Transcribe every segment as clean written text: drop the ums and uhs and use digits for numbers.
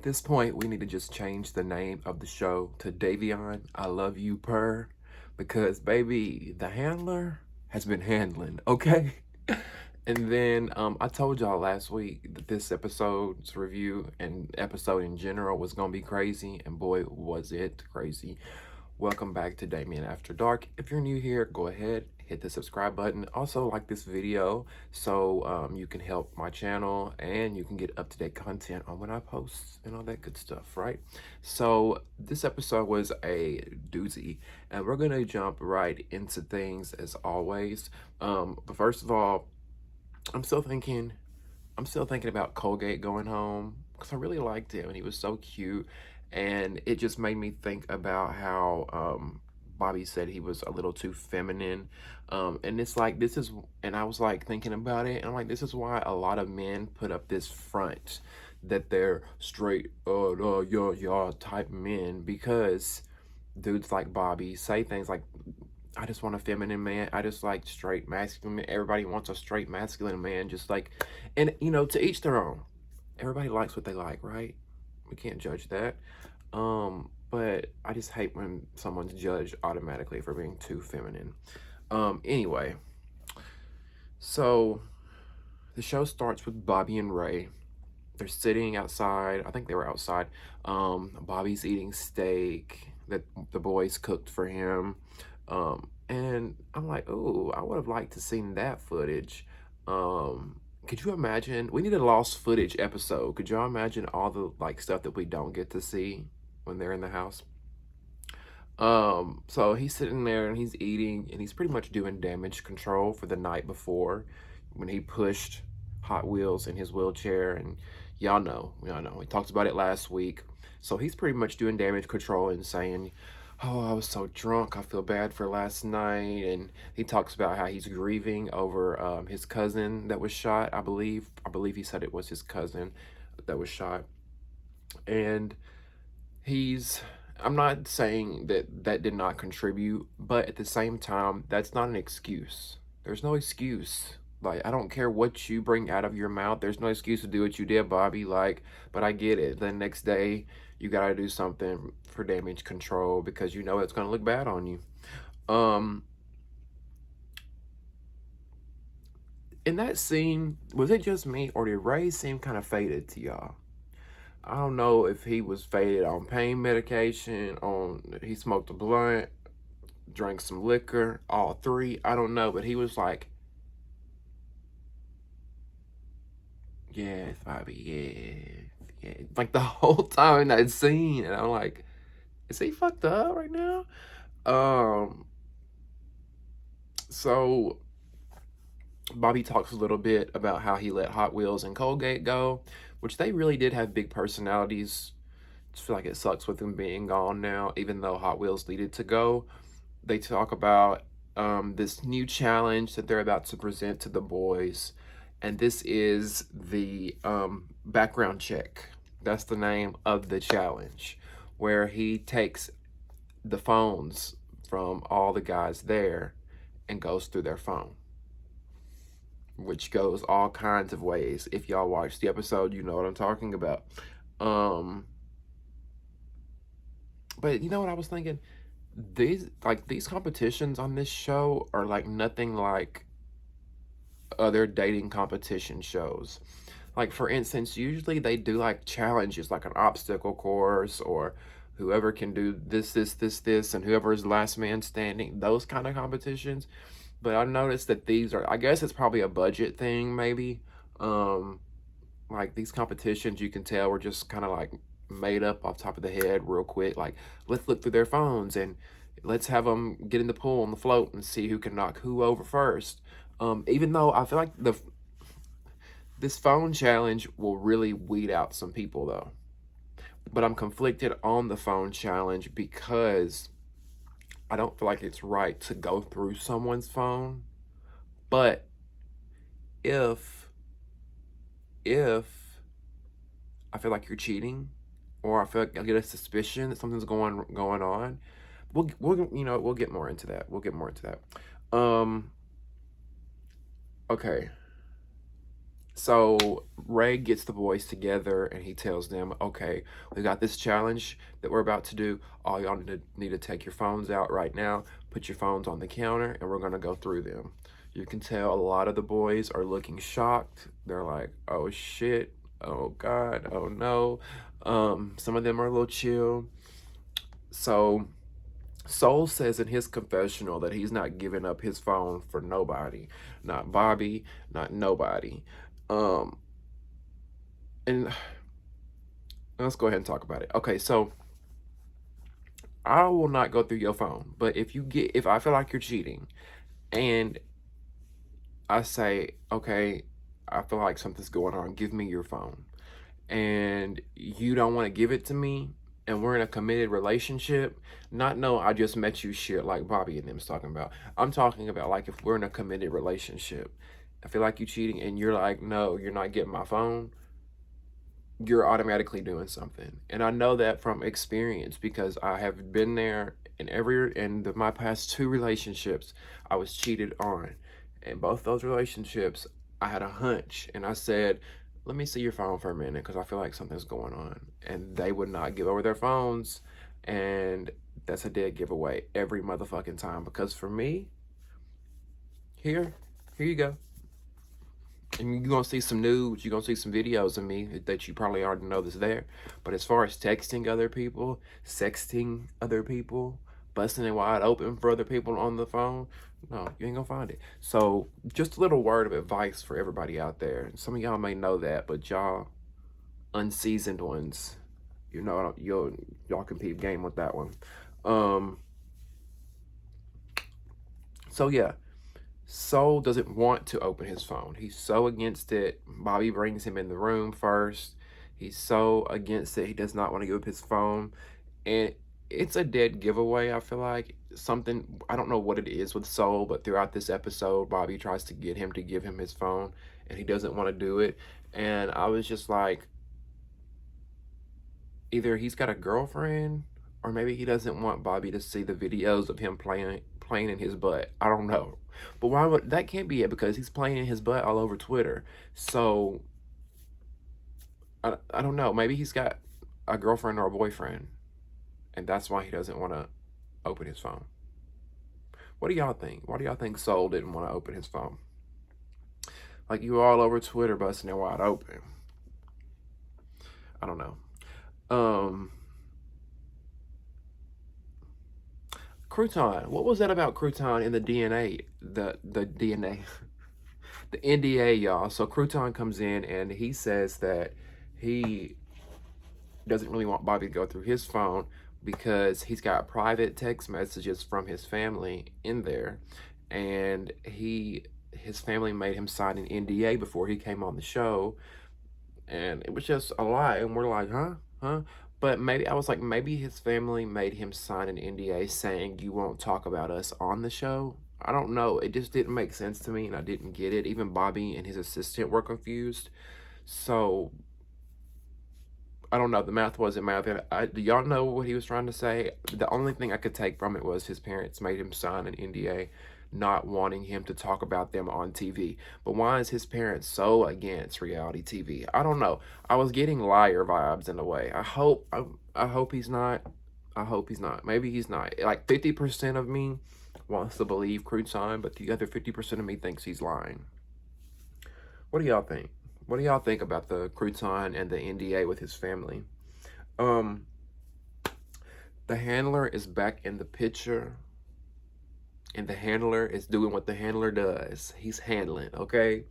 this point, we need to just change the name of the show to Davion, I Love You Purr, because baby, the handler has been handling, okay? And then I told y'all last week that this episode's review and episode in general was gonna be crazy, and boy, was it crazy. Welcome back to Damien After Dark. If you're new here, go ahead, hit the subscribe button. Also, like this video so you can help my channel and you can get up-to-date content on when I post and all that good stuff, right? So this episode was a doozy, and we're gonna jump right into things as always. But first of all, I'm still thinking about Colgate going home because I really liked him and he was so cute. And it just made me think about how Bobby said he was a little too feminine. And it's like, and I was like thinking about it, and I'm like, this is why a lot of men put up this front that they're straight, y'all type men, because dudes like Bobby say things like, I just want a feminine man. I just like straight masculine man. Everybody wants a straight masculine man, just like, and to each their own. Everybody likes what they like, right? We can't judge that. But I just hate when someone's judged automatically for being too feminine. Anyway, so the show starts with Bobby and Ray. They're sitting outside. I think they were outside. Bobby's eating steak that the boys cooked for him. And I'm like, oh, I would have liked to seen that footage. Could you imagine? We need a lost footage episode. Could y'all imagine all the like stuff that we don't get to see when they're in the house? So he's sitting there and he's eating and he's pretty much doing damage control for the night before when he pushed Hot Wheels in his wheelchair, and y'all know, we talked about it last week. So he's pretty much doing damage control and saying, oh, I was so drunk, I feel bad for last night. And he talks about how he's grieving over his cousin that was shot. I believe he said it was his cousin that was shot. And I'm not saying that did not contribute, but at the same time, that's not an excuse. There's no excuse. Like, I don't care what you bring out of your mouth. There's no excuse to do what you did, Bobby. Like, but I get it. The next day, you gotta do something for damage control because you know it's gonna look bad on you. In that scene, was it just me, or did Ray seem kind of faded to y'all? I don't know if he was faded on pain medication, he smoked a blunt, drank some liquor, all three. I don't know, but he was like, yes, Bobby, yeah. Like the whole time in that scene, and I'm like, is he fucked up right now? So Bobby talks a little bit about how he let Hot Wheels and Colgate go, which they really did have big personalities. I feel like it sucks with them being gone now, even though Hot Wheels needed to go. They talk about this new challenge that they're about to present to the boys, and this is the background check. That's the name of the challenge, where he takes the phones from all the guys there and goes through their phone, which goes all kinds of ways. If y'all watch the episode, you know what I'm talking about. But you know what I was thinking? These competitions on this show are like nothing like other dating competition shows. Like, for instance, usually they do like challenges, like an obstacle course, or whoever can do this, and whoever is last man standing, those kind of competitions. But I noticed that these are, I guess it's probably a budget thing, maybe. Like these competitions, you can tell were just kind of like made up off top of the head real quick. Like, let's look through their phones and let's have them get in the pool on the float and see who can knock who over first. Even though I feel like this phone challenge will really weed out some people though. But I'm conflicted on the phone challenge because I don't feel like it's right to go through someone's phone. But if I feel like you're cheating, or I feel like I get a suspicion that something's going on, we'll get more into that. We'll get more into that. Okay. So Ray gets the boys together and he tells them, okay, we got this challenge that we're about to do. All y'all need to take your phones out right now, put your phones on the counter, and we're going to go through them. You can tell a lot of the boys are looking shocked. They're like, oh shit, oh God, oh no. Some of them are a little chill. So Soul says in his confessional that he's not giving up his phone for nobody. Not Bobby, not nobody. Um, and let's go ahead and talk about it. Okay, so I will not go through your phone, but if I feel like you're cheating and I say, okay, I feel like something's going on, give me your phone, and you don't want to give it to me, and we're in a committed relationship, not no, I just met you shit like Bobby and them's talking about. I'm talking about like if we're in a committed relationship, I feel like you cheating and you're like, no, you're not getting my phone, you're automatically doing something. And I know that from experience because I have been there in my past two relationships, I was cheated on. In both those relationships, I had a hunch and I said, let me see your phone for a minute because I feel like something's going on. And they would not give over their phones. And that's a dead giveaway every motherfucking time. Because for me, here you go. And you're going to see some nudes, you're going to see some videos of me that you probably already know that's there. But as far as texting other people, sexting other people, busting it wide open for other people on the phone, no, you ain't going to find it. So just a little word of advice for everybody out there. Some of y'all may know that, but y'all unseasoned ones, you know, y'all can peep game with that one. So yeah. Soul doesn't want to open his phone. He's so against it. Bobby brings him in the room first. He's so against it. He does not want to give up his phone. And it's a dead giveaway, I feel like. Something, I don't know what it is with Soul, but throughout this episode, Bobby tries to get him to give him his phone, and he doesn't want to do it. And I was just like, either he's got a girlfriend, or maybe he doesn't want Bobby to see the videos of him playing in his butt. I don't know. But why would that can't be it because he's playing in his butt all over Twitter. So I don't know. Maybe he's got a girlfriend or a boyfriend, and that's why he doesn't want to open his phone. What do y'all think? Why do y'all think Soul didn't want to open his phone? Like you all over Twitter busting it wide open. I don't know. Crouton. What was that about Crouton in the DNA? The DNA. The NDA, y'all. So Crouton comes in and he says that he doesn't really want Bobby to go through his phone because he's got private text messages from his family in there, and his family made him sign an NDA before he came on the show, and it was just a lie. And we're like, huh? But maybe I was like, maybe his family made him sign an NDA saying you won't talk about us on the show. I don't know. It just didn't make sense to me, and I didn't get it. Even Bobby and his assistant were confused. So I don't know. The math wasn't math. Do y'all know what he was trying to say? The only thing I could take from it was his parents made him sign an NDA, not wanting him to talk about them on TV. But why is his parents so against reality TV? I don't know. I was getting liar vibes in a way. I hope he's not. I hope he's not. Maybe he's not. Like 50% of me wants to believe Crouton, but the other 50% of me thinks he's lying. What do y'all think? What do y'all think about the Crouton and the NDA with his family? The handler is back in the picture, and the handler is doing what the handler does. He's handling, okay?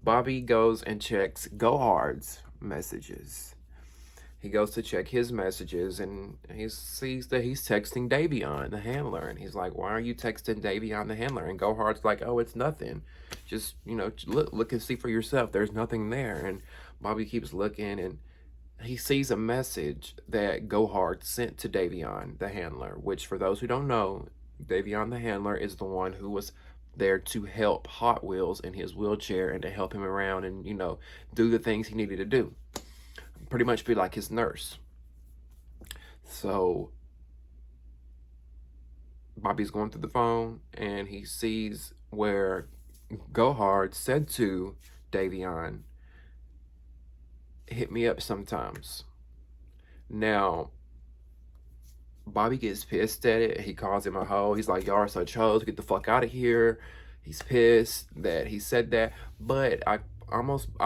Bobby goes and checks Go Hard's messages. He goes to check his messages, and he sees that he's texting Davion, the handler. And he's like, why are you texting Davion, the handler? And Go Hard's like, oh, it's nothing. Just, look and see for yourself. There's nothing there. And Bobby keeps looking, and he sees a message that Go Hard sent to Davion, the handler, which for those who don't know, Davion, the handler, is the one who was there to help Hot Wheels in his wheelchair and to help him around and, do the things he needed to do. Pretty much be like his nurse. So Bobby's going through the phone and he sees where Go Hard said to Davion hit me up sometimes. Now, Bobby gets pissed at it. He calls him a hoe. He's like, y'all are such hoes. Get the fuck out of here. He's pissed that he said that. But I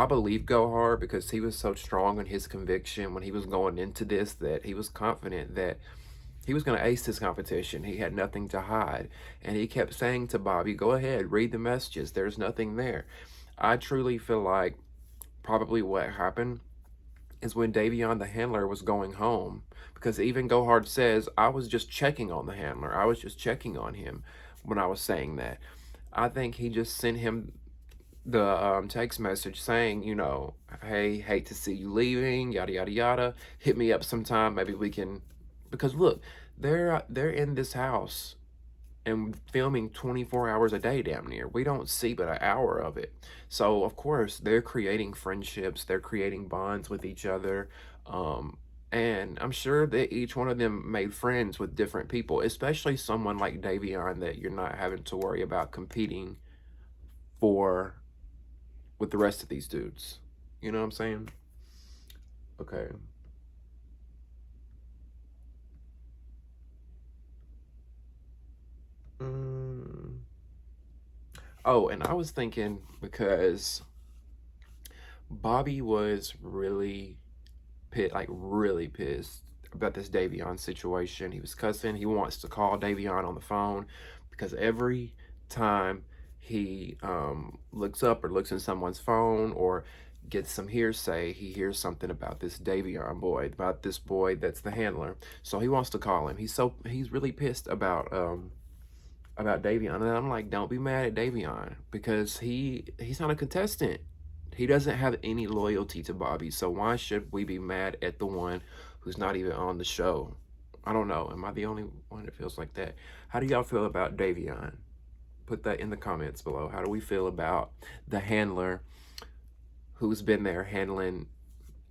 believe Go Hard because he was so strong in his conviction when he was going into this that he was confident that he was going to ace this competition. He had nothing to hide. And he kept saying to Bobby, go ahead, read the messages. There's nothing there. I truly feel like probably what happened is when Davion the handler was going home, because even Go Hard says, I was just checking on the handler. I was just checking on him when I was saying that. I think he just sent him the text message saying, you know, hey, hate to see you leaving, yada yada yada. Hit me up sometime. Maybe we can, because look, they're in this house and filming 24 hours a day damn near. We don't see but an hour of it. So of course they're creating friendships, they're creating bonds with each other. And I'm sure that each one of them made friends with different people, especially someone like Davion that you're not having to worry about competing for with the rest of these dudes. You know what I'm saying? Okay. Mm. Oh, and I was thinking because Bobby was really pissed about this Davion situation. He was cussing. He wants to call Davion on the phone because every time he looks up or looks in someone's phone or gets some hearsay, he hears something about this Davion boy, about this boy that's the handler. So he wants to call him. He's really pissed about Davion, and I'm like, don't be mad at Davion because he's not a contestant. He doesn't have any loyalty to Bobby, so why should we be mad at the one who's not even on the show? I don't know. Am I the only one that feels like that? How do y'all feel about Davion? Put that in the comments below. How do we feel about the handler who's been there handling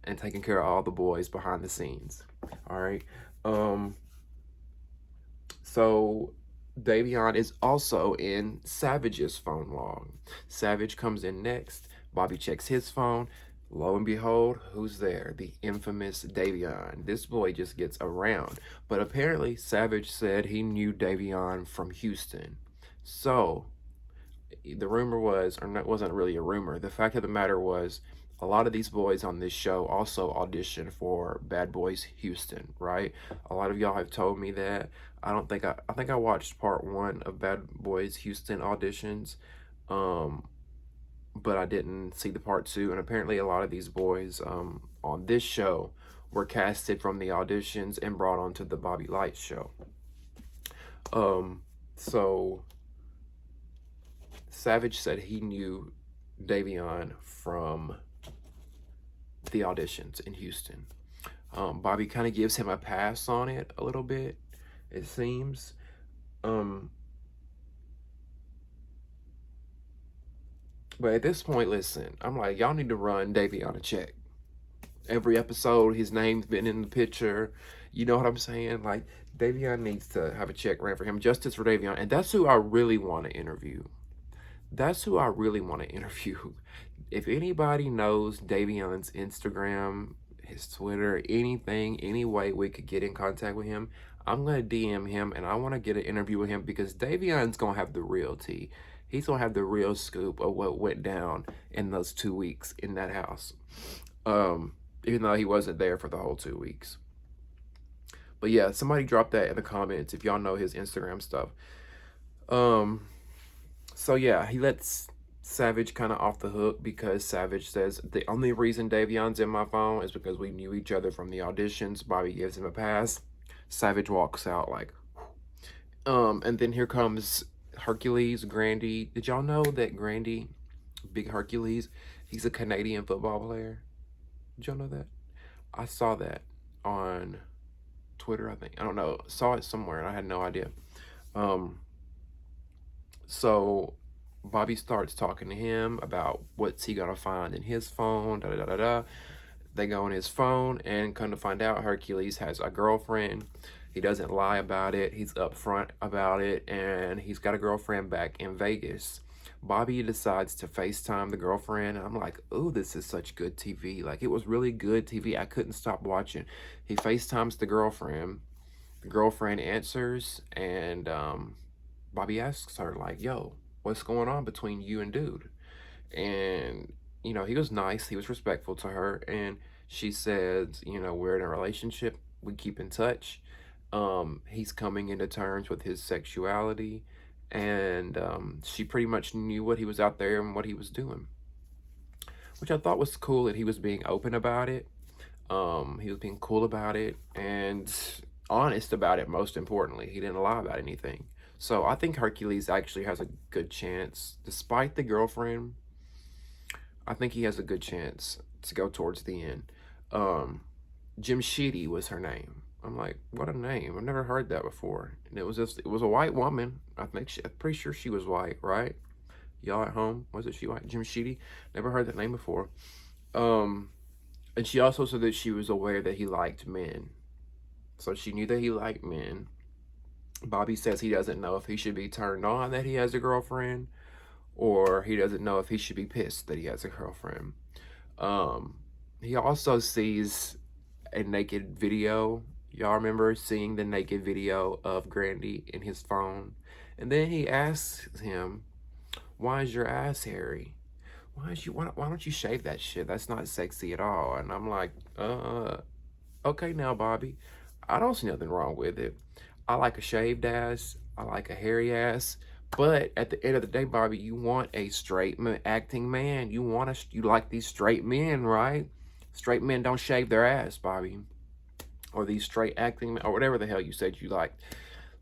and taking care of all the boys behind the scenes? All right. So Davion is also in Savage's phone log. Savage comes in next. Bobby checks his phone. Lo and behold, who's there? The infamous Davion. This boy just gets around. But apparently, Savage said he knew Davion from Houston. So, the rumor was, or it wasn't really a rumor, the fact of the matter was, a lot of these boys on this show also auditioned for Bad Boys Houston, right? A lot of y'all have told me that. I think I watched part 1 of Bad Boys Houston auditions, but I didn't see the part 2. And apparently, a lot of these boys on this show were casted from the auditions and brought onto the Bobby Light show. So Savage said he knew Davion from the auditions in Houston. Bobby kind of gives him a pass on it a little bit, it seems. But at this point, listen, I'm like, y'all need to run Davion a check. Every episode, his name's been in the picture. You know what I'm saying? Like, Davion needs to have a check ran for him. Justice for Davion. And that's who I really want to interview. That's who I really want to interview. If anybody knows Davion's Instagram, his Twitter, anything, any way we could get in contact with him, I'm going to DM him and I want to get an interview with him because Davion's going to have the real tea. He's going to have the real scoop of what went down in those 2 weeks in that house. Even though he wasn't there for the whole 2 weeks. But yeah, somebody drop that in the comments if y'all know his Instagram stuff. So yeah, he lets Savage kind of off the hook because Savage says the only reason Davion's in my phone is because we knew each other from the auditions. Bobby gives him a pass. Savage walks out like, and then here comes Hercules, Grandy. Did y'all know that Grandy, Big Hercules, he's a Canadian football player? Did y'all know that? I saw that on Twitter, I think. I don't know. Saw it somewhere and I had no idea. So Bobby starts talking to him about what's he gonna find in his phone, da da da da. They go on his phone and come to find out Hercules has a girlfriend. He doesn't lie about it. He's upfront about it, and he's got a girlfriend back in Vegas. Bobby decides to FaceTime the girlfriend. And I'm like, oh, this is such good TV. Like, it was really good TV. I couldn't stop watching. He FaceTimes the girlfriend. The girlfriend answers, and Bobby asks her, like, yo, what's going on between you and dude? And, you know, he was nice. He was respectful to her. And she says, you know, we're in a relationship. We keep in touch. He's coming into terms with his sexuality. And she pretty much knew what he was out there and what he was doing, which I thought was cool that he was being open about it. He was being cool about it and honest about it, most importantly. He didn't lie about anything. So I think Hercules actually has a good chance. Despite the girlfriend, I think he has a good chance to go towards the end. Jim Sheedy was her name. I'm like, what a name. I've never heard that before. And it was a white woman. I'm pretty sure she was white, right? Y'all at home, was it she white? Jim Sheedy? Never heard that name before. And she also said that she was aware that he liked men. So she knew that he liked men. Bobby says he doesn't know if he should be turned on that he has a girlfriend, or he doesn't know if he should be pissed that he has a girlfriend. He also sees a naked video. Y'all remember seeing the naked video of Grandy in his phone? And then he asks him, why is your ass hairy? Why don't you shave that shit? That's not sexy at all. And I'm like, okay now, Bobby. I don't see nothing wrong with it. I like a shaved ass. I like a hairy ass. But at the end of the day, Bobby, you want a straight acting man. You like these straight men, right? Straight men don't shave their ass, Bobby. Or these straight acting men, or whatever the hell you said you like.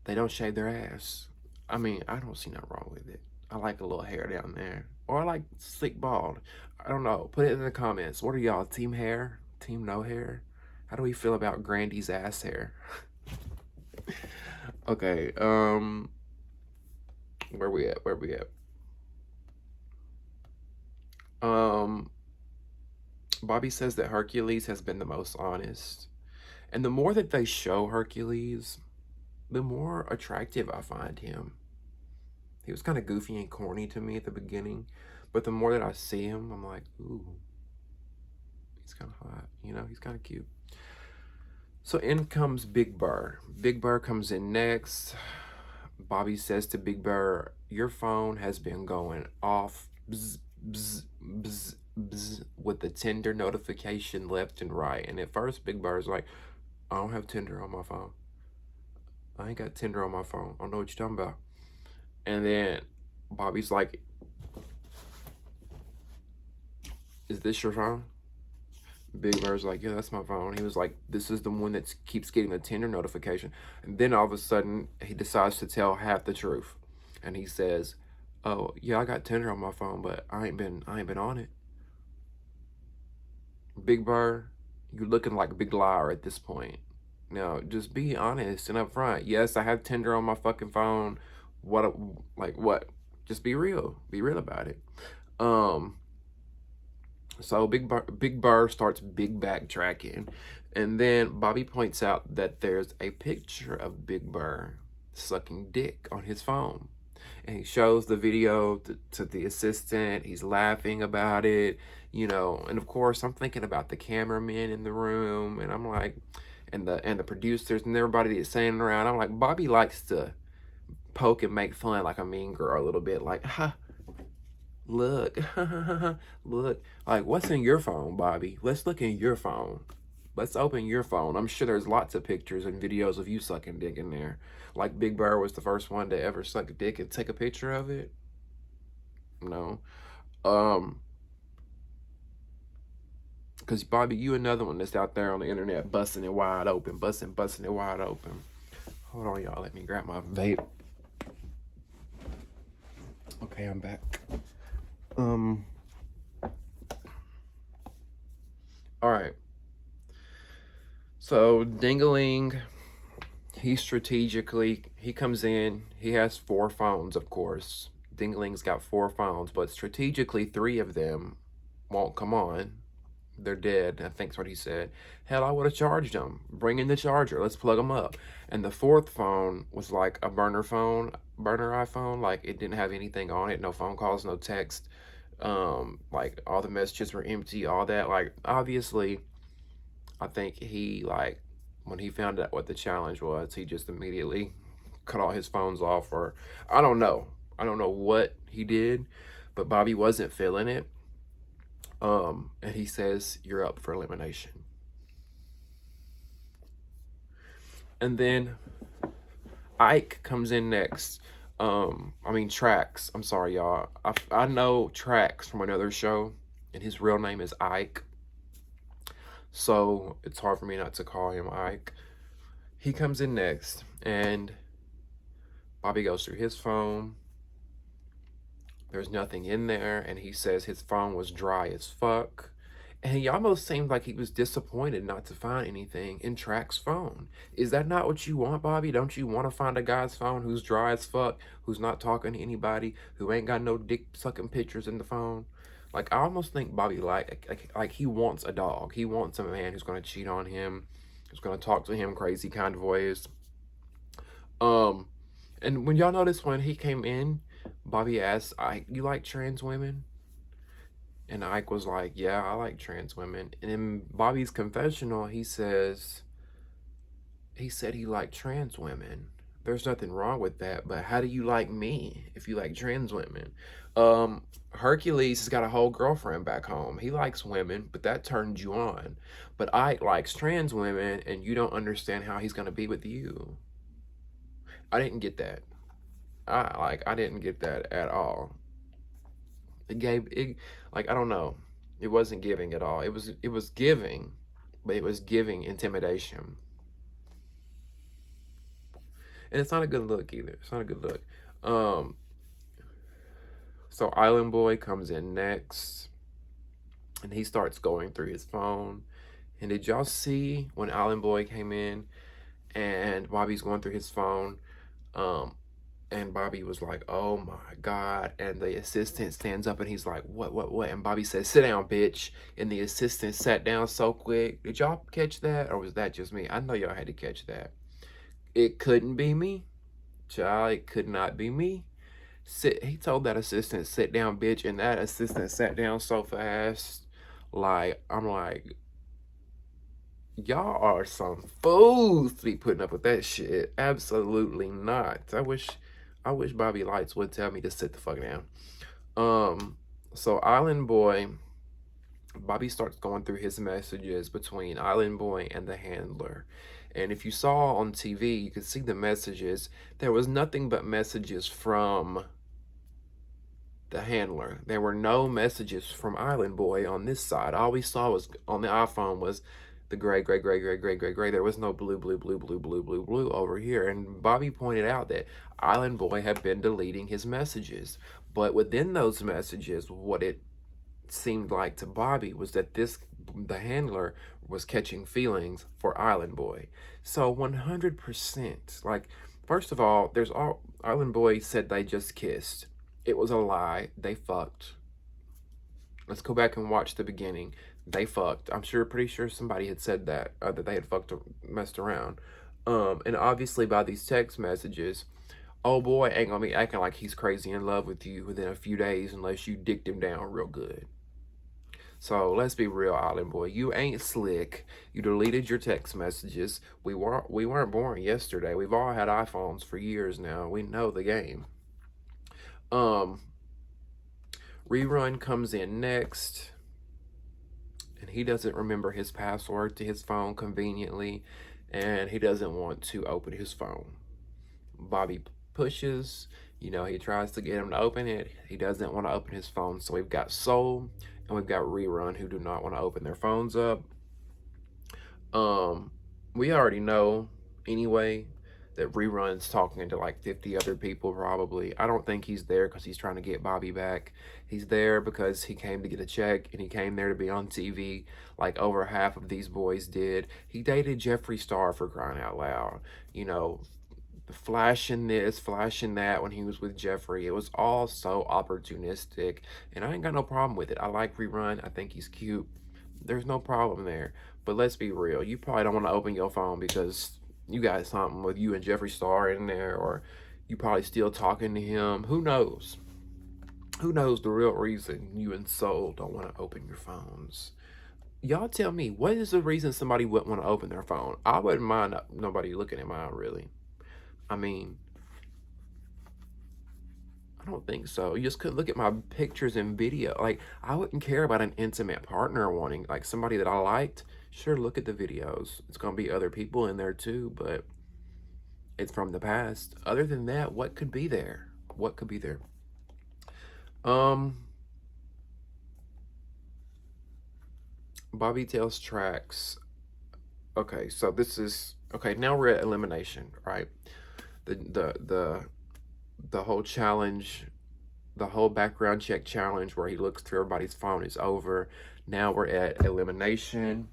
They don't shave their ass. I mean, I don't see nothing wrong with it. I like a little hair down there. Or I like slick bald. I don't know. Put it in the comments. What are y'all? Team hair? Team no hair? How do we feel about Grandy's ass hair? Okay, where we at? Bobby says that Hercules has been the most honest. And the more that they show Hercules, the more attractive I find him. He was kind of goofy and corny to me at the beginning, but the more that I see him, I'm like, ooh, he's kind of hot, you know, he's kind of cute. So in comes Big Purrr. Big Purrr comes in next. Bobby says to Big Purrr, your phone has been going off, bzz, bzz, bzz, bzz, with the Tinder notification left and right. And at first, Big Purr's like, I don't have Tinder on my phone. I ain't got Tinder on my phone. I don't know what you're talking about. And then Bobby's like, is this your phone? Big Purr's like, yeah, that's my phone. He was like, this is the one that keeps getting the Tinder notification. And then all of a sudden, he decides to tell half the truth. And he says, oh, yeah, I got Tinder on my phone, but I ain't been on it. Big Purrr, you're looking like a big liar at this point. Now, just be honest and upfront. Yes, I have Tinder on my fucking phone. What? Just be real. Be real about it. So Big Purrr starts big backtracking, and then Bobby points out that there's a picture of Big Purrr sucking dick on his phone, and he shows the video to the assistant. He's laughing about it, you know, and of course I'm thinking about the cameramen in the room, and I'm like, and the producers and everybody that's standing around. I'm like, Bobby likes to poke and make fun like a mean girl a little bit, like, ha. Look, look, like, what's in your phone, Bobby? Let's look in your phone. Let's open your phone. I'm sure there's lots of pictures and videos of you sucking dick in there. Like Big Purrr was the first one to ever suck a dick and take a picture of it. No. Because, Bobby, you another one that's out there on the internet busting it wide open. Busting it wide open. Hold on, y'all. Let me grab my vape. Okay, I'm back. All right. So Dingaling, he comes in, he has 4 phones, of course. Dingaling's got 4 phones, but strategically 3 of them won't come on. They're dead, I think's what he said. Hell, I would have charged them. Bring in the charger, let's plug them up. And the 4th phone was like a burner phone, burner iPhone. Like, it didn't have anything on it, no phone calls, no text. Like, all the messages were empty, all that. Like, obviously, I think he, like, when he found out what the challenge was, he just immediately cut all his phones off, or I don't know. I don't know what he did, but Bobby wasn't feeling it. And he says, "You're up for elimination." And then Ike comes in next. I mean, Trax. I'm sorry, y'all. I know Trax from another show, and his real name is Ike. So it's hard for me not to call him Ike. He comes in next, and Bobby goes through his phone. There's nothing in there, and he says his phone was dry as fuck. And he almost seemed like he was disappointed not to find anything in Track's phone. Is that not what you want, Bobby? Don't you want to find a guy's phone who's dry as fuck, who's not talking to anybody, who ain't got no dick sucking pictures in the phone? Like, I almost think Bobby like he wants a dog. He wants a man who's going to cheat on him, who's going to talk to him crazy kind of ways. And when y'all notice when he came in, Bobby asked Ike, "You like trans women?" And Ike was like, "Yeah, I like trans women." And in Bobby's confessional, he said he liked trans women. There's nothing wrong with that, but how do you like me if you like trans women? Hercules has got a whole girlfriend back home. He likes women, but that turned you on. But Ike likes trans women, and you don't understand how he's gonna be with you. I didn't get that. I didn't get that at all. It like, I don't know. It wasn't giving at all. It was giving, but it was giving intimidation. And it's not a good look either. It's not a good look. Um so Island Boy comes in next, and he starts going through his phone. And did y'all see when Island Boy came in and Bobby's going through his phone? Um And Bobby was like, "Oh my God." And the assistant stands up and he's like, what? And Bobby says, "Sit down, bitch." And the assistant sat down so quick. Did y'all catch that? Or was that just me? I know y'all had to catch that. It couldn't be me. Child, it could not be me. He told that assistant, "Sit down, bitch." And that assistant sat down so fast. Like, I'm like, y'all are some fools to be putting up with that shit. Absolutely not. I wish Bobby Lights would tell me to sit the fuck down. So Island Boy, Bobby starts going through his messages between Island Boy and the handler. And if you saw on TV, you could see the messages. There was nothing but messages from the handler. There were no messages from Island Boy on this side. All we saw was on the iPhone was the gray, gray, gray, gray, gray, gray, gray. There was no blue, blue, blue, blue, blue, blue, blue over here. And Bobby pointed out that Island Boy had been deleting his messages. But within those messages, what it seemed like to Bobby was that the handler was catching feelings for Island Boy. So 100%, like, first of all, Island Boy said they just kissed. It was a lie. They fucked. Let's go back and watch the beginning. They fucked. Pretty sure somebody had said that they had fucked, messed around. And obviously by these text messages, oh boy ain't gonna be acting like he's crazy in love with you within a few days unless you dicked him down real good. So let's be real, Island Boy. You ain't slick. You deleted your text messages. We weren't born yesterday. We've all had iPhones for years now. We know the game. Rerun comes in next, and he doesn't remember his password to his phone conveniently, and he doesn't want to open his phone. Bobby pushes, he tries to get him to open it. He doesn't want to open his phone. So we've got Soul and we've got Rerun who do not want to open their phones up. We already know anyway that Rerun's talking to like 50 other people probably. I don't think he's there because he's trying to get Bobby back. He's there because he came to get a check, and he came there to be on TV like over half of these boys did. He dated Jeffree Star, for crying out loud. Flashing this, flashing that when he was with Jeffree. It was all so opportunistic, and I ain't got no problem with it. I like Rerun. I think he's cute. There's no problem there. But let's be real. You probably don't want to open your phone because you got something with you and Jeffree Star in there, or You probably still talking to him. Who knows? Who knows the real reason you and Soul don't want to open your phones? Y'all tell me, what is the reason somebody wouldn't want to open their phone? I wouldn't mind nobody looking at mine, really. I mean, I don't think so. You just couldn't look at my pictures and video. Like, I wouldn't care about an intimate partner wanting, like, somebody that I liked. Sure, look at the videos. It's going to be other people in there too, but it's from the past. Other than that, what could be there? What could be there? Bobby tells tracks. Okay, so this is okay. Now we're at elimination, right? The whole challenge, the whole background check challenge where he looks through everybody's phone is over. Now we're at elimination.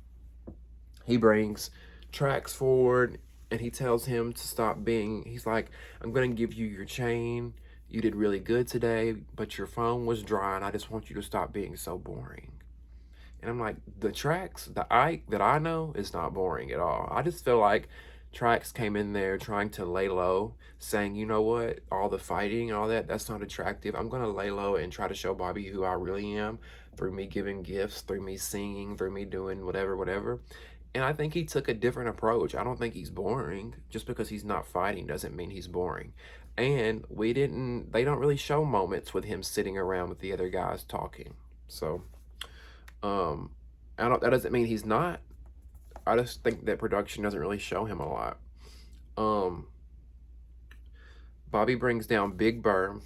He brings tracks forward and he tells him to stop being. He's like, I'm gonna give you your chain. You did really good today, but your phone was dry, and I just want you to stop being so boring. And I'm like, the tracks, the Ike that I know is not boring at all. I just feel like tracks came in there trying to lay low, saying, you know what, all the fighting and all that, that's not attractive. I'm going to lay low and try to show Bobby who I really am through me giving gifts, through me singing, through me doing whatever, whatever. And I think he took a different approach. I don't think he's boring. Just because he's not fighting doesn't mean he's boring. And they don't really show moments with him sitting around with the other guys talking. So, that doesn't mean he's not. I just think that production doesn't really show him a lot. Bobby brings down Big Purrr,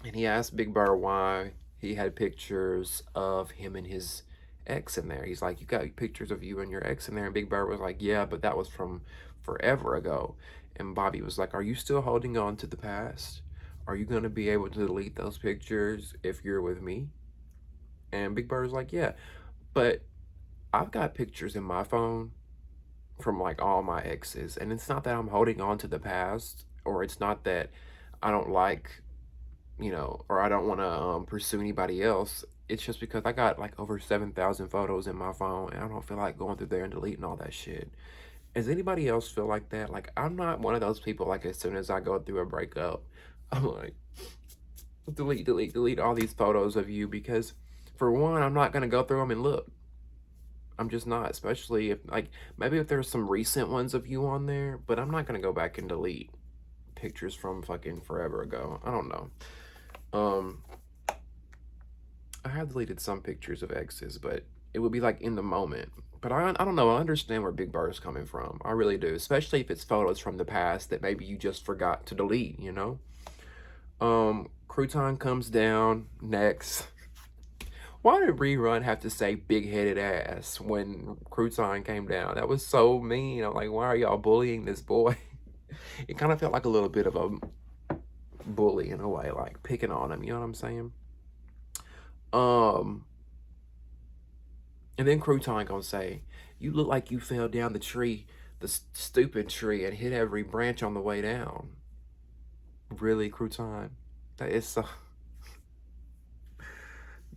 and he asks Big Purrr why he had pictures of him and his ex in there. He's like, you got pictures of you and your ex in there, and Big Purrr was like, yeah, but that was from forever ago. And Bobby was like, are you still holding on to the past? Are you going to be able to delete those pictures if you're with me? And Big Purr's like, yeah, but I've got pictures in my phone from like all my exes, and it's not that I'm holding on to the past, or it's not that I don't like, or I don't want to pursue anybody else. It's just because I got like over 7,000 photos in my phone, and I don't feel like going through there and deleting all that shit. Does anybody else feel like that? Like, I'm not one of those people, like, as soon as I go through a breakup, I'm like, delete, delete, delete all these photos of you, because for one, I'm not going to go through them and look. I'm just not, especially if, like, maybe if there's some recent ones of you on there, but I'm not going to go back and delete pictures from fucking forever ago. I don't know. I have deleted some pictures of exes, but it would be like in the moment. But I don't know. I understand where Big Purrr is coming from. I really do, especially if it's photos from the past that maybe you just forgot to delete, Crouton comes down next. Why did Rerun have to say big-headed ass when Crouton came down? That was so mean. I'm like, why are y'all bullying this boy? It kind of felt like a little bit of a bully in a way, like picking on him, you know what I'm saying? And then Crouton gonna say, you look like you fell down the tree, the stupid tree, and hit every branch on the way down. Really, Crouton? That is so...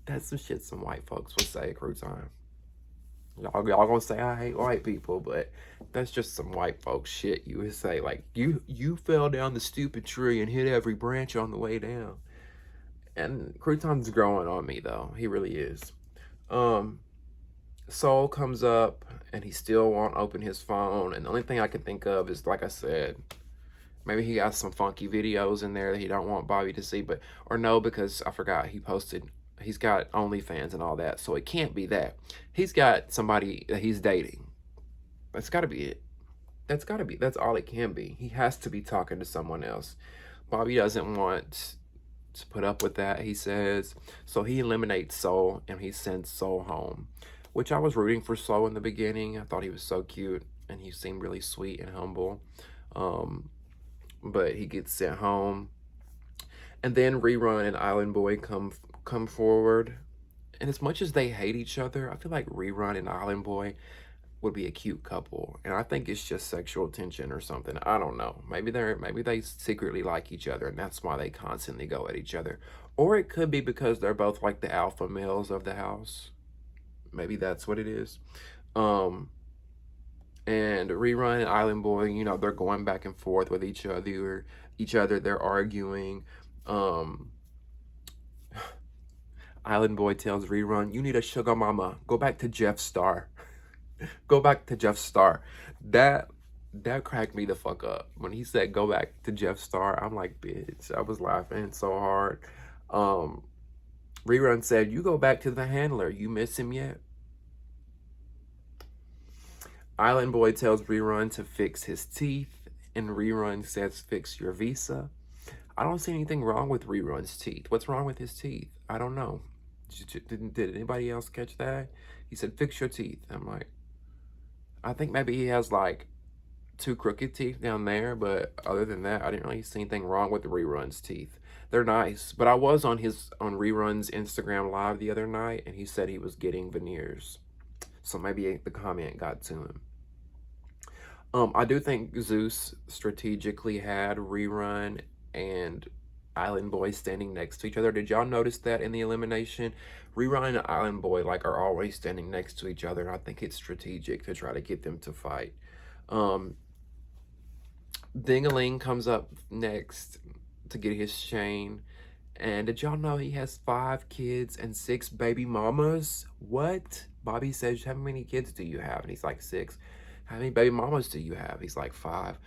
That's some shit some white folks would say, Crouton. Y'all gonna say I hate white people, but that's just some white folks shit you would say. Like, you fell down the stupid tree and hit every branch on the way down. And Crouton's growing on me, though. He really is. Soul comes up, and he still won't open his phone. And the only thing I can think of is, like I said, maybe he got some funky videos in there that he don't want Bobby to see. Or no, because I forgot he's got OnlyFans and all that, so it can't be that. He's got somebody that he's dating. That's got to be it. That's all it can be. He has to be talking to someone else. Bobby doesn't want to put up with that, he says. So he eliminates Soul, and he sends Soul home, which I was rooting for Soul in the beginning. I thought he was so cute, and he seemed really sweet and humble. But he gets sent home. And then Rerun and Island Boy come forward. And as much as they hate each other, I feel like Rerun and Island Boy would be a cute couple. And I think it's just sexual tension or something. I don't know. Maybe they secretly like each other, and that's why they constantly go at each other. Or it could be because they're both like the alpha males of the house. Maybe that's what it is. And Rerun and Island Boy, you know, they're going back and forth with each other. They're arguing. Um, Island Boy tells Rerun, "You need a sugar mama. Go back to Jeff Star. Go back to Jeff Star." That that cracked me the fuck up when he said, "Go back to Jeff Star." I'm like, bitch. I was laughing so hard. Um, Rerun said, "You go back to the handler. You miss him yet?" Island Boy tells Rerun to fix his teeth, and Rerun says, "Fix your visa." I don't see anything wrong with Rerun's teeth. What's wrong with his teeth? I don't know. Did anybody else catch that? He said, "Fix your teeth." I'm like, I think maybe he has like two crooked teeth down there, but other than that, I didn't really see anything wrong with the Rerun's teeth. They're nice, but I was on Rerun's Instagram live the other night, and he said he was getting veneers, so maybe the comment got to him. I do think Zeus strategically had Rerun and Island Boy standing next to each other. Did y'all notice that in the elimination? Rerun and Island Boy like are always standing next to each other, and I think it's strategic to try to get them to fight. Um, Dingaling comes up next to get his chain. And did y'all know he has 5 kids and 6 baby mamas? What? Bobby says, "How many kids do you have?" And he's like, 6. "How many baby mamas do you have?" He's like, 5.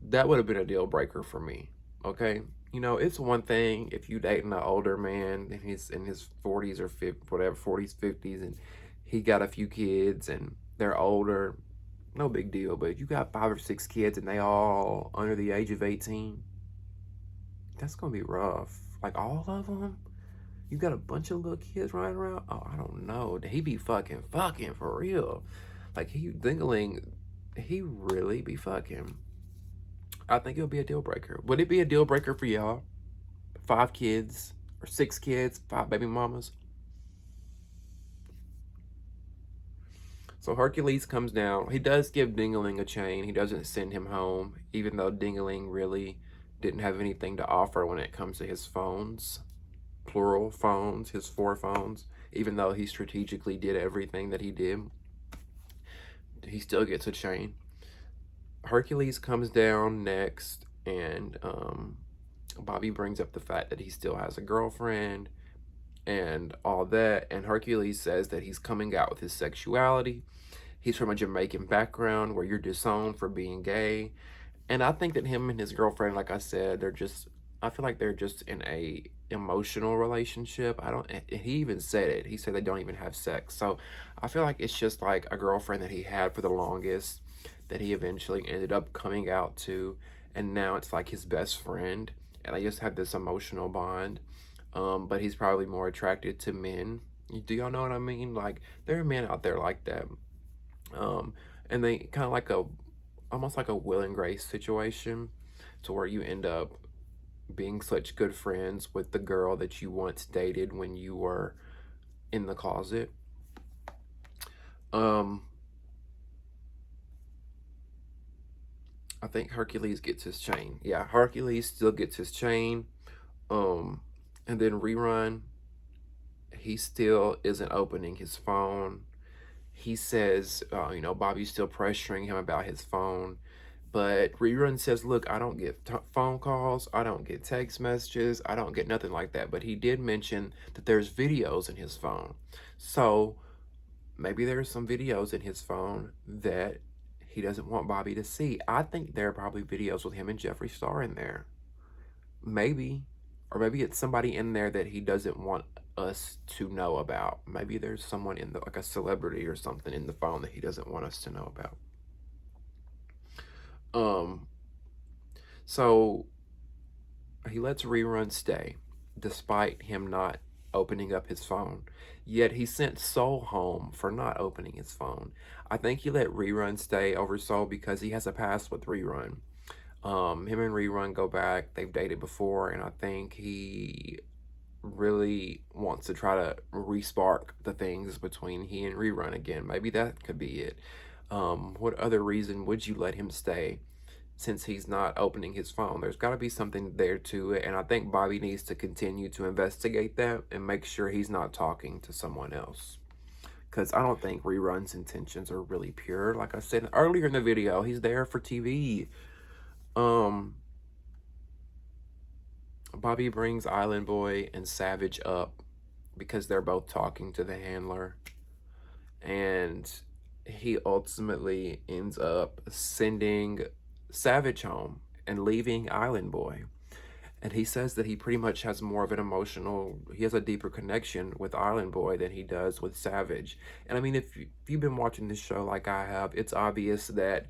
That would have been a deal breaker for me. Okay? You know, it's one thing if you dating an older man and he's in his 40s or 50, whatever, 40s, 50s, and he got a few kids and they're older. No big deal. But if you got 5 or 6 kids and they all under the age of 18, that's going to be rough. Like, all of them? You got a bunch of little kids running around? Oh, I don't know. He be fucking for real. Like, he dingling, he really be fucking. I think it'll be a deal breaker. Would it be a deal breaker for y'all? 5 kids or 6 kids, 5 baby mamas? So Hercules comes down. He does give Dingaling a chain. He doesn't send him home, even though Dingaling really didn't have anything to offer when it comes to his phones. Plural phones, his 4 phones. Even though he strategically did everything that he did, he still gets a chain. Hercules comes down next, and Bobby brings up the fact that he still has a girlfriend and all that. And Hercules says that he's coming out with his sexuality. He's from a Jamaican background where you're disowned for being gay. And I think that him and his girlfriend, like I said, I feel like they're just in a emotional relationship. He even said it. He said they don't even have sex. So I feel like it's just like a girlfriend that he had for the longest that he eventually ended up coming out to. And now it's like his best friend. And they just have this emotional bond. But he's probably more attracted to men. Do y'all know what I mean? Like, there are men out there like that. Um, and they kind of like almost like a Will and Grace situation, to where you end up being such good friends with the girl that you once dated when you were in the closet. I think Hercules gets his chain. Yeah, Hercules still gets his chain. And then Rerun, he still isn't opening his phone. He says, Bobby's still pressuring him about his phone. But Rerun says, "Look, I don't get phone calls. I don't get text messages. I don't get nothing like that." But he did mention that there's videos in his phone. So maybe there's some videos in his phone that he doesn't want Bobby to see. I think there are probably videos with him and Jeffree Star in there. Maybe. Or maybe it's somebody in there that he doesn't want us to know about. Maybe there's someone like a celebrity or something in the phone that he doesn't want us to know about. So he lets Rerun stay, despite him not opening up his phone. Yet he sent Soul home for not opening his phone. I think he let Rerun stay over Soul because he has a past with Rerun. Him and Rerun go back. They've dated before, and I think he really wants to try to re-spark the things between he and Rerun again. Maybe that could be it. What other reason would you let him stay since he's not opening his phone? There's got to be something there to it, and I think Bobby needs to continue to investigate that and make sure he's not talking to someone else. Because I don't think Rerun's intentions are really pure. Like I said earlier in the video, he's there for TV. Bobby brings Island Boy and Savage up because they're both talking to the handler. And he ultimately ends up sending Savage home and leaving Island Boy. And he says that he pretty much has more of an he has a deeper connection with Island Boy than he does with Savage. And I mean, if you've been watching this show like I have, it's obvious that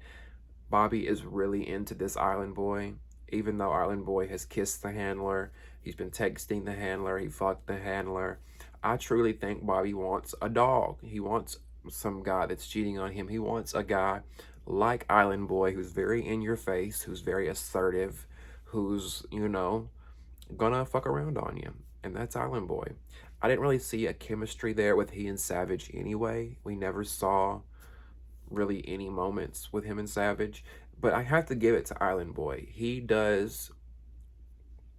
Bobby is really into this Island Boy. Even though Island Boy has kissed the handler, he's been texting the handler, he fucked the handler. I truly think Bobby wants a dog. He wants some guy that's cheating on him. He wants a guy like Island Boy who's very in your face, who's very assertive, who's, you know, gonna fuck around on you. And that's Island Boy. I didn't really see a chemistry there with he and Savage anyway. We never saw really any moments with him and Savage. But I have to give it to Island Boy. He does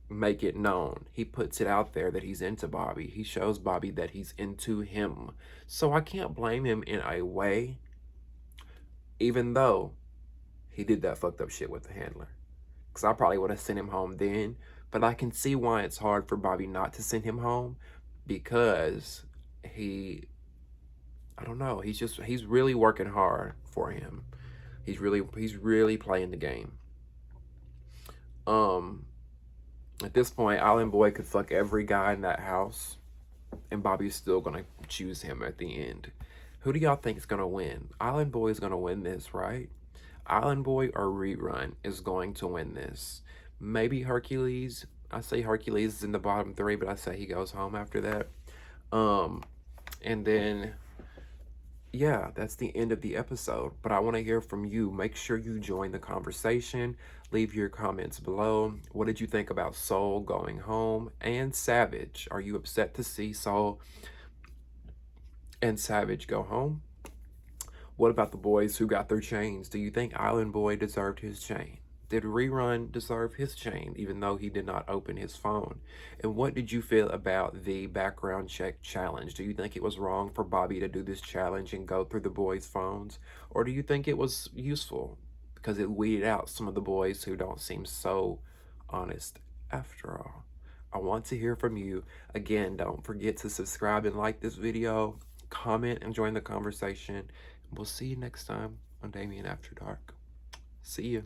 make it known. He puts it out there that he's into Bobby. He shows Bobby that he's into him. So I can't blame him in a way, even though he did that fucked up shit with the handler. Because I probably would have sent him home then. But I can see why it's hard for Bobby not to send him home, because I don't know, he's really working hard for him. He's really playing the game. At this point, Island Boy could fuck every guy in that house, and Bobby's still gonna choose him at the end. Who do y'all think is gonna win? Island Boy is gonna win this, right? Island Boy or Rerun is going to win this. Maybe Hercules. I say Hercules is in the bottom 3, but I say he goes home after that. And then, yeah, that's the end of the episode. But I want to hear from you. Make sure you join the conversation. Leave your comments below. What did you think about Soul going home and Savage? Are you upset to see Soul and Savage go home? What about the boys who got their chains? Do you think Island Boy deserved his chain? Did Rerun deserve his chain, even though he did not open his phone? And what did you feel about the background check challenge? Do you think it was wrong for Bobby to do this challenge and go through the boys' phones? Or do you think it was useful because it weeded out some of the boys who don't seem so honest after all? I want to hear from you. Again, don't forget to subscribe and like this video, comment, and join the conversation. We'll see you next time on Damien After Dark. See you.